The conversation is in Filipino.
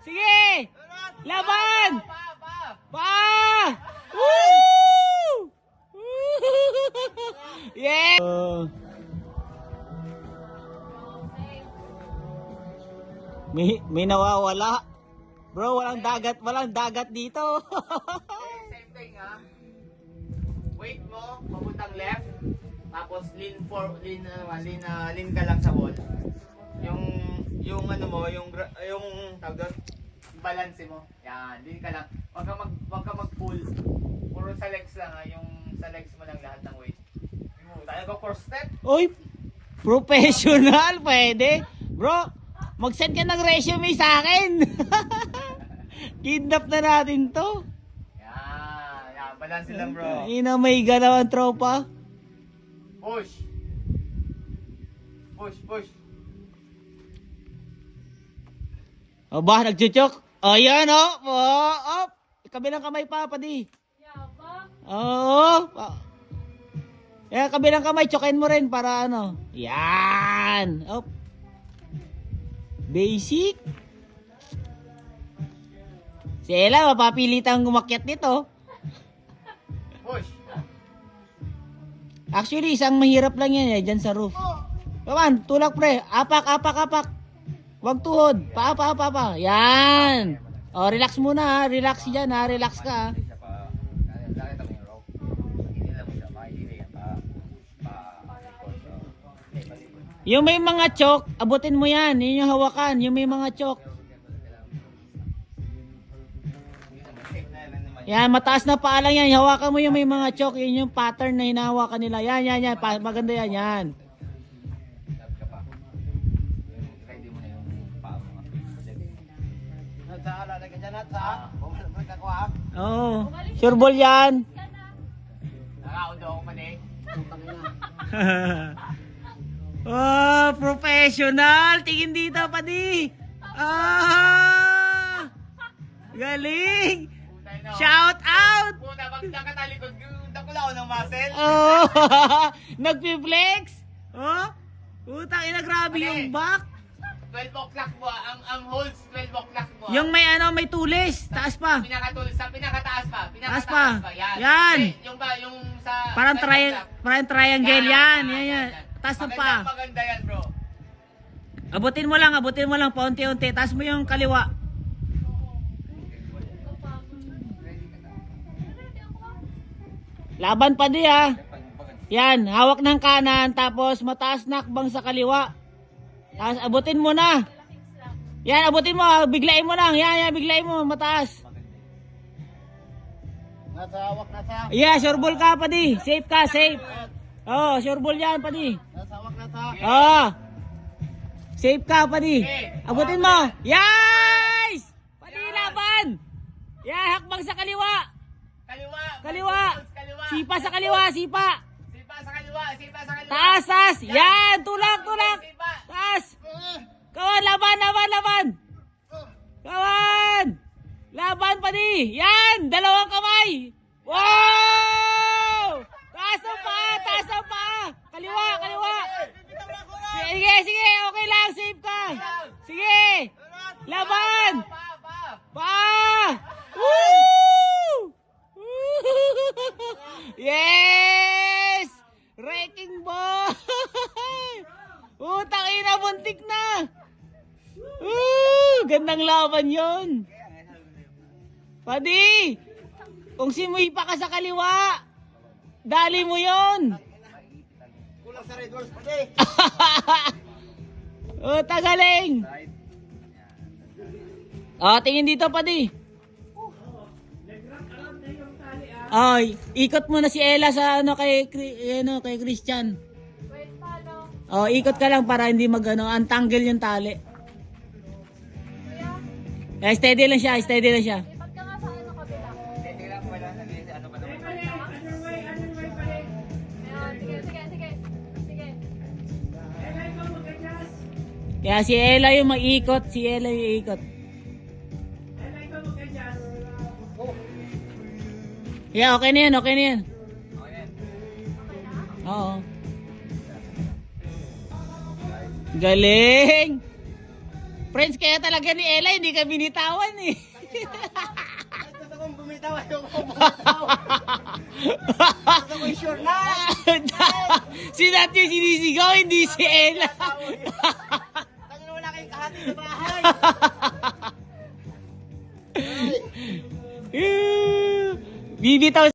Sige! Laban! Pa! Woo! Yeah! May nawawala. Bro, walang dagat dito. Same thing ha. Wait mo, papuntang left. Tapos lean ka lang sa wall. Yung ano mo, yung tawag doon, balance mo. Yan, lean ka lang. Wag ka mag-pull. Puro sa legs lang ha, yung sa legs mo lang lahat ng weight. Tayo ko core step. Uy, professional, pwede. Bro, mag-send ka ng resume sa akin. Kidnap na natin to. Yan, balance lang bro. Ina, may galaw ang tropa. Push. Push. O ba, nagchuchok? O, yan o. O, kabilang kamay pa, padi. Oo. Yan, kabilang kamay, chokin mo rin para ano. Yan. Op. Basic. Si Ella, mapapilitang gumakyat nito. Push. Actually, isang mahirap lang yan dyan sa roof. Come on, tulak pre. Apak. Huwag tuhod. Pa. Yan. O, relax muna ha. Relax dyan ha. Relax ka ha. Yung may mga chok, abutin mo yan. Yun yung hawakan. Yung may mga chok. Yan, mataas na paa lang yan. Hawakan mo yung may mga chok. Yun yung pattern na hinahawakan nila. Yan. Maganda yan. Oo. Sure ball yan. Nakaudo ako man eh. Oh, professional. Tingin dito, padi. Galing. Shout out. Puta, pag nakatalikod, dakula ako ng muscle. Oh, nagpi-flex. Oh, utang ina, grabe yung back. 12 o'clock mo, ang holds 12 o'clock mo. Yung may tulis, taas pa. Sa pinakataas pa. Taas pa. Yan. Yan. Yung sa Parang 12 triangle yan. Yan. Taas na pa. Maganda yan, bro. Abutin mo lang paunti-unti. Taas mo yung kaliwa. Laban pa di ha. Yan, hawak ng kanan tapos mataas na hakbang sa kaliwa. Tapos abutin mo na. Yan, abutin mo, biglain mo lang. Yan, biglain mo, mataas. Nasa hawak, nasa. Yeah, sure ball ka pa di. Safe ka, safe. Oh, sure ball yan pa di. Nasa hawak, nasa. Oh. Safe ka pa di. Abutin mo. Yes! Padi laban. Yan, hakbang sa kaliwa. Kaliwa. Sipa sa kaliwa, sipa. Sipa sa kaliwa. Taas. Yan, tulak. Taas. Kawan, laban. Kawan. Laban pa di. Yan, dalawang kamay. Wow! Taas ang paa. Kaliwa. Sige, okay lang, safe ka. Sige. Laban. Pa. Woo! Yes! Wrecking ball! Utang ina, buntik na! Gandang laban yon. Padi! Kung simuy pa ka sa kaliwa, dali mo yon. Kulang sa red horse, pati. Tagaling! Tingin dito, Padi. Ay, ikot mo na si Ella sa kay Christian. Wait, paano? Ikot ka lang para hindi untangle yung tali. Kuya, Steady lang siya. lipat ka nga sa kabila. Hindi lang wala sabihin ano ba naman. Ayan, sige. Kaya si Ella yung mag-ikot, Yeah, okay na yan. Okay na. Oo. Galing! Friends, kaya talaga ni Ella, hindi ka binitawan eh. Ay, gusto kong bumitaw. Ayaw ko bumitaw. Gusto ko sure na. Si Nat yung sinisigaw, hindi si Ella. Kasi wala kayong kahati sa bahay. Bibitaw